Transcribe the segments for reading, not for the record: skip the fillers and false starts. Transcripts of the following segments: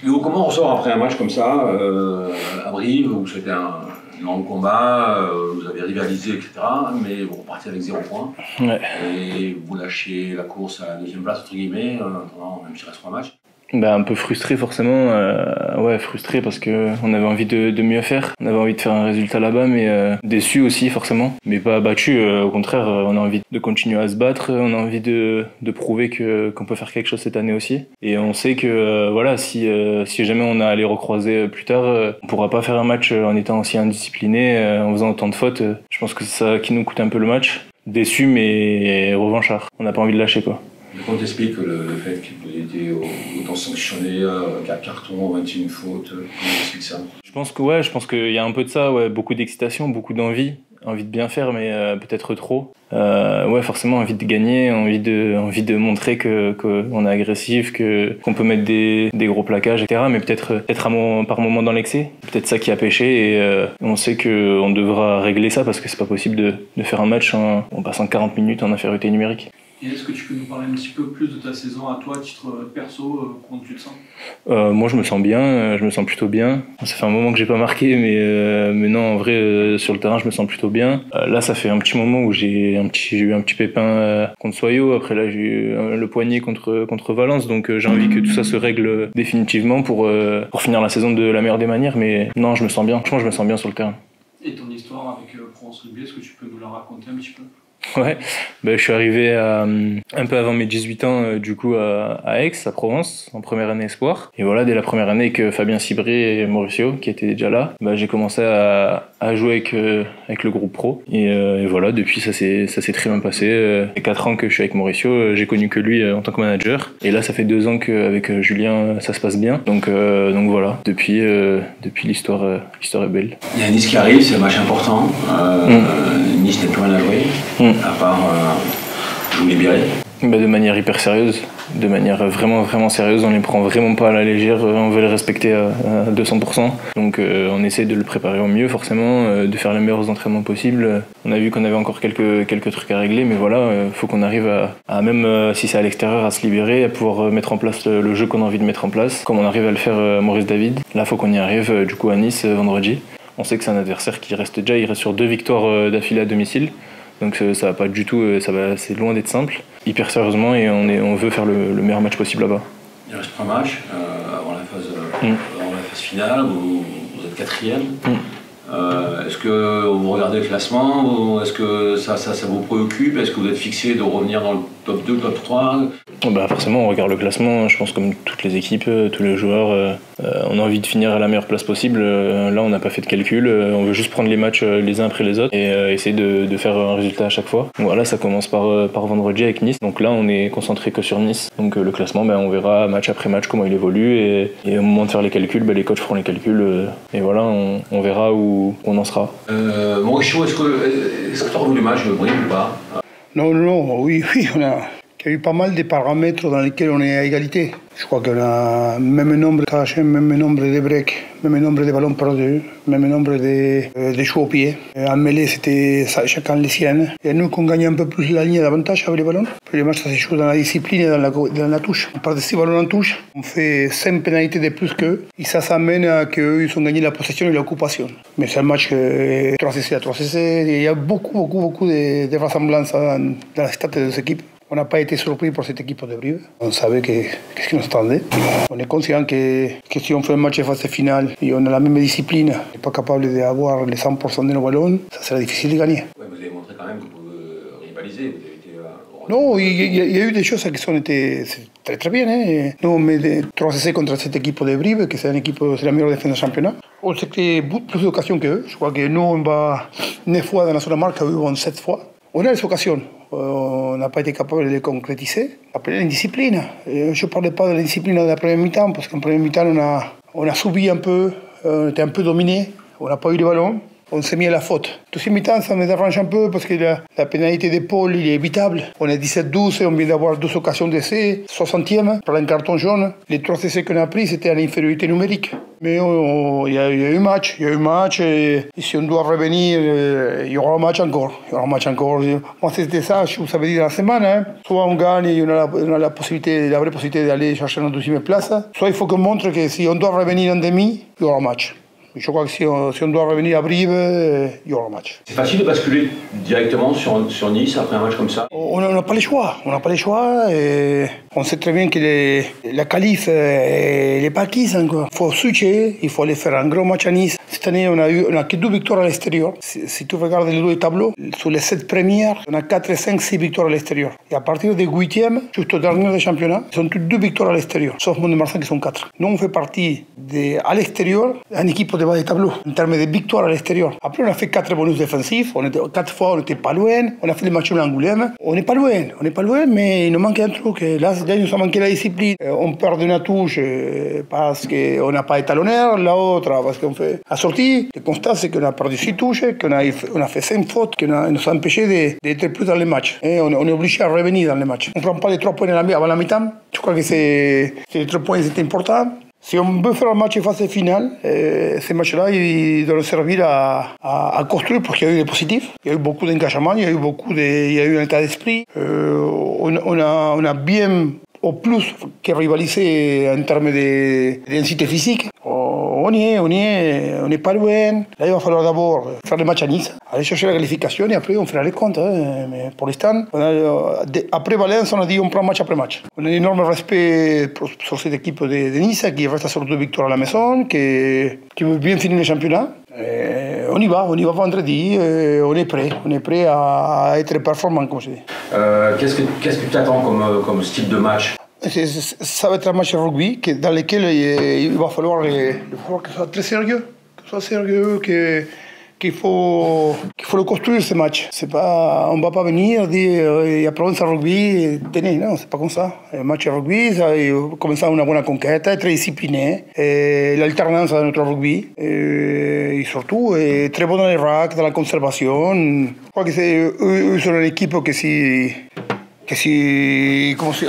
Hugo, comment on ressort après un match comme ça, à Brive, où c'était un long combat, vous avez rivalisé, etc. Mais vous repartez avec 0 points. Ouais. Et vous lâchez la course à la deuxième place, entre guillemets, pendant même s'il reste 3 matchs. Bah, un peu frustré forcément, ouais, frustré parce que on avait envie de mieux faire, on avait envie de faire un résultat là-bas, mais déçu aussi forcément, mais pas abattu, au contraire, on a envie de continuer à se battre, on a envie de prouver qu'on peut faire quelque chose cette année aussi, et on sait que voilà, si jamais on a à les recroiser plus tard, on pourra pas faire un match en étant aussi indiscipliné, en faisant autant de fautes, je pense que c'est ça qui nous coûte un peu le match, déçu mais revanchard, on n'a pas envie de lâcher quoi. Comment t'expliques le fait que vous ayez été autant sanctionné, 4 cartons, 21 fautes, comment t'expliques ça? Je pense qu'il y a un peu de ça, ouais, beaucoup d'excitation, beaucoup d'envie, envie de bien faire, mais peut-être trop. Ouais, forcément envie de gagner, envie de montrer qu'on est agressif, qu'on peut mettre des gros plaquages, etc. Mais peut-être par moment dans l'excès, peut-être ça qui a pêché, et on sait qu'on devra régler ça parce que c'est pas possible de faire un match en passant 40 minutes en infériorité numérique. Et est-ce que tu peux nous parler un petit peu plus de ta saison à toi, à titre perso, comment tu te sens? Moi je me sens bien, je me sens plutôt bien. Ça fait un moment que j'ai pas marqué, mais non, en vrai, sur le terrain je me sens plutôt bien. Là ça fait un petit moment où j'ai eu un petit pépin contre Soyo, après là j'ai eu le poignet contre Valence, donc j'ai envie que tout ça se règle définitivement pour finir la saison de la meilleure des manières, mais non, je me sens bien, franchement je me sens bien sur le terrain. Et ton histoire avec Provence Rugby, est-ce que tu peux nous la raconter un petit peu? Ouais, je suis arrivé un peu avant mes 18 ans du coup à Aix, à Provence, en première année espoir. Et voilà, dès la première année avec Fabien Cibré et Mauricio qui étaient déjà là, j'ai commencé à jouer avec le groupe pro. Et voilà, depuis ça s'est très bien passé. Les 4 ans que je suis avec Mauricio, j'ai connu que lui en tant que manager. Et là, ça fait 2 ans qu'avec Julien, ça se passe bien. Donc voilà, depuis l'histoire est belle. Il y a Nice qui arrive, c'est un match important. Nice n'a plus rien à jouer, à part vous libérer. De manière hyper sérieuse, de manière vraiment vraiment sérieuse, on les prend vraiment pas à la légère, on veut les respecter à 200%. Donc on essaie de le préparer au mieux forcément, de faire les meilleurs entraînements possibles. On a vu qu'on avait encore quelques trucs à régler, mais voilà, faut qu'on arrive à même si c'est à l'extérieur, à se libérer, à pouvoir mettre en place le jeu qu'on a envie de mettre en place, comme on arrive à le faire à Maurice David. Là faut qu'on y arrive du coup à Nice vendredi. On sait que c'est un adversaire qui reste sur 2 victoires d'affilée à domicile. Donc ça va pas du tout, c'est loin d'être simple, hyper sérieusement, et on veut faire le meilleur match possible là-bas. Il reste 3 matchs avant la phase finale, vous êtes 4e. Est-ce que vous regardez le classement, ou est-ce que ça vous préoccupe? Est-ce que vous êtes fixé de revenir dans le top 2, top 3? Forcément, on regarde le classement, je pense comme toutes les équipes, tous les joueurs, on a envie de finir à la meilleure place possible. Là, on n'a pas fait de calcul, on veut juste prendre les matchs les uns après les autres et essayer de faire un résultat à chaque fois. Voilà, ça commence par vendredi avec Nice, donc là, on est concentré que sur Nice. Donc le classement, on verra match après match comment il évolue, et au moment de faire les calculs, les coachs feront les calculs, et voilà, on verra où on en sera. Mauricio, est-ce que tu as revu le match de Brive ou pas? Non, oui, il y a eu pas mal de paramètres dans lesquels on est à égalité. Je crois qu'on a le même nombre de tâches, même nombre de breaks, même nombre de ballons perdus, même nombre de choix au pied. En mêlée, c'était chacun les siennes. Et nous, qu'on gagne un peu plus la ligne d'avantage avec les ballons. Puis le match, ça se joue dans la discipline et dans la touche. On part de 6 ballons en touche, on fait 5 pénalités de plus qu'eux. Et ça s'amène à qu'eux, ils ont gagné la possession et l'occupation. Mais c'est un match 3CC à 3CC. Il y a beaucoup de ressemblances dans la stat de ces équipes. On n'a pas été surpris pour cette équipe de Brive. On savait qu'est-ce qui nous attendait. On est conscient que si on fait un match de phase finale et on a la même discipline, on n'est pas capable d'avoir les 100% de nos ballons, ça sera difficile de gagner. Ouais, vous avez montré quand même que vous pouvez rivaliser. Vous avez été, non, il y a eu des choses qui ont été très bien. Hein. Nous, on met 3 essais contre cette équipe de Brive, que c'est la meilleure défense du championnat. On s'est créé plus d'occasions qu'eux. Je crois que nous, on va 9 fois dans la zone marque, eux vont 7 fois. On a les occasions. On n'a pas été capable de les concrétiser. Après, l'indiscipline. Je ne parlais pas de l'indiscipline de la première mi-temps, parce qu'en première mi-temps, on a subi un peu, on était un peu dominé, on n'a pas eu de ballon. on s'est mis à la faute. Deuxième mi-temps, ça me dérange un peu parce que la pénalité d'épaule, il est évitable. On est 17-12 et on vient d'avoir 2 occasions d'essai. 60e, par un carton jaune. Les 3 essais qu'on a pris, c'était à l'infériorité numérique. Mais il y a eu match, et si on doit revenir, il y aura un match encore. Moi, c'était ça, je vous avais dit dans la semaine. Hein. Soit on gagne et on a la vraie possibilité d'aller chercher notre deuxième place. Soit il faut qu'on montre que si on doit revenir en demi, il y aura un match. Je crois que si on doit revenir à Brive, il y aura un match. C'est facile de basculer directement sur Nice après un match comme ça? On n'a pas les choix. Et on sait très bien que la qualif n'est pas acquise encore. Il faut switcher, il faut aller faire un gros match à Nice. Cette année, on a que 2 victoires à l'extérieur. Si tu regardes le dos du tableau, sur les 7 premières, on a 4, 5, 6 victoires à l'extérieur. Et à partir des 8e, jusqu'au dernier des championnats, ce sont toutes 2 victoires à l'extérieur, sauf Mont-de-Marsan qui sont 4. Nous, on fait partie, à l'extérieur, d'une équipe de bas du tableau, en termes de victoires à l'extérieur. Après, on a fait 4 bonus défensifs, 4 fois, on n'était pas loin, on a fait le match à Angoulême. On n'est pas loin, mais il nous manque un truc. Là, il nous a manqué la discipline. On perd une touche parce qu'on n'a pas étalonnaire, l'autre parce qu'on fait la sortie. Le constat, c'est qu'on a perdu 6 touches, qu'on a fait 5 fautes, qui nous a empêché d'être plus dans les matchs. Et on est obligé à revenir dans les matchs. On ne prend pas les 3 points avant la mi-temps. Je crois que les 3 points étaient importants. Si on veut faire un match phase finale, ces matchs-là, ils doivent servir à construire parce qu'il y a eu des positifs. Il y a eu beaucoup d'engagement, il y a eu un état d'esprit. On a bien, au plus, que rivaliser en termes de densité physique. On n'est pas loin. Là, il va falloir d'abord faire le match à Nice, aller chercher la qualification et après on fera les comptes. Mais pour l'instant, après Valence, on a dit on prend match après match. On a un énorme respect sur cette équipe de Nice qui reste sur 2 victoires à la maison, qui veut bien finir le championnat. On y va vendredi, on est prêt à être performant, comme je dis. Qu'est-ce que tu attends comme style de match? Ça va être un match de rugby dans lequel il va falloir que ce soit très sérieux, qu'il faut le construire ce match. On ne va pas venir dire il y a problème sur rugby, tenez, non, c'est pas comme ça. Le match de rugby, ça, il faut commencer une bonne conquête, être discipliné, l'alternance dans notre rugby, et surtout très bon dans les racks, dans la conservation. Je crois que eux sont une équipe que si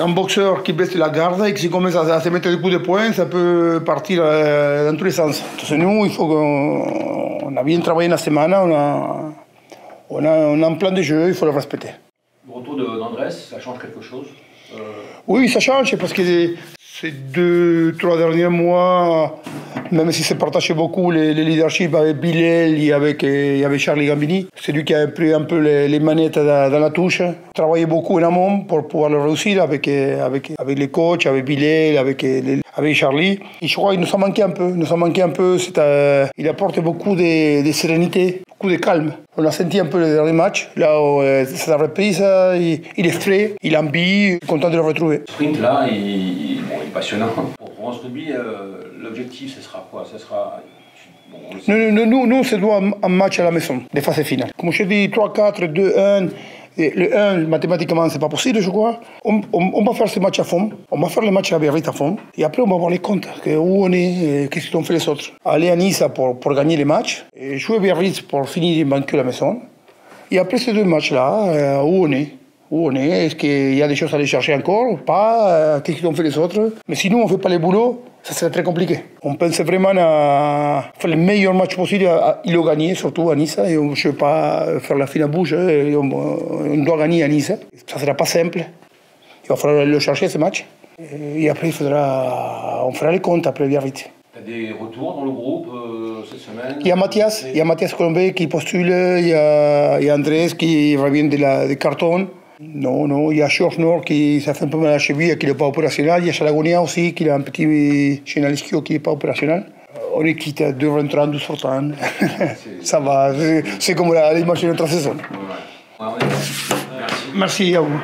un boxeur qui baisse la garde et qui commence à se mettre des coups de poing, ça peut partir dans tous les sens. Donc nous, il faut qu'on a bien travaillé la semaine, on a un plan de jeu, il faut le respecter. Le retour d'Andrés, ça change quelque chose? Oui, ça change parce que ces 2-3 derniers mois, même si c'est partagé beaucoup le leadership avec Bilal et avec Charlie Gambini, c'est lui qui a pris un peu les manettes dans la touche. Travaillé beaucoup en amont pour pouvoir le réussir avec les coachs, avec Bilal, avec Charlie. Et je crois qu'il nous a manqué un peu. Il apporte beaucoup de sérénité, beaucoup de calme. On l'a senti un peu le dernier match. Là, c'est la reprise, il est frais, il a envie, content de le retrouver. Le sprint là, il est passionnant. Pour France Rugby, l'objectif, ce sera quoi? Nous, c'est un match à la maison, des phases finales. Comme je dis, 3-4, 2-1. Le 1, mathématiquement, c'est pas possible, je crois. On va faire ce match à fond. On va faire le match à Biarritz à fond. Et après, on va voir les comptes. Où on est, qu'est-ce qu'on fait les autres. Aller à Nice pour gagner les matchs. Et jouer à Biarritz pour finir de banquer la maison. Et après ces 2 matchs-là, où on est. Est-ce qu'il y a des choses à aller chercher encore ou pas? Qu'est-ce qu'on fait les autres? Mais si nous, on ne fait pas les boulots, ça serait très compliqué. On pense vraiment à faire le meilleur match possible, à le gagner, surtout à Nice. Et on ne veut pas faire la fine à bouche. On doit gagner à Nice. Ça ne sera pas simple. Il va falloir le chercher, ce match. Et après, on fera les comptes après Biarritz. Tu as des retours dans le groupe cette semaine? Il y a Mathias Colombet qui postule, il y a Andrés qui revient de carton. Non, il y a Georges Nord qui s'est fait un peu mal à la cheville et qui n'est pas opérationnel. Il y a Chalagonia aussi qui a un petit chenal ischio qui n'est pas opérationnel. On est quitte à 2 rentrants, 12 sortants. Ça va, c'est comme l'image de notre saison. Ouais. Merci à vous.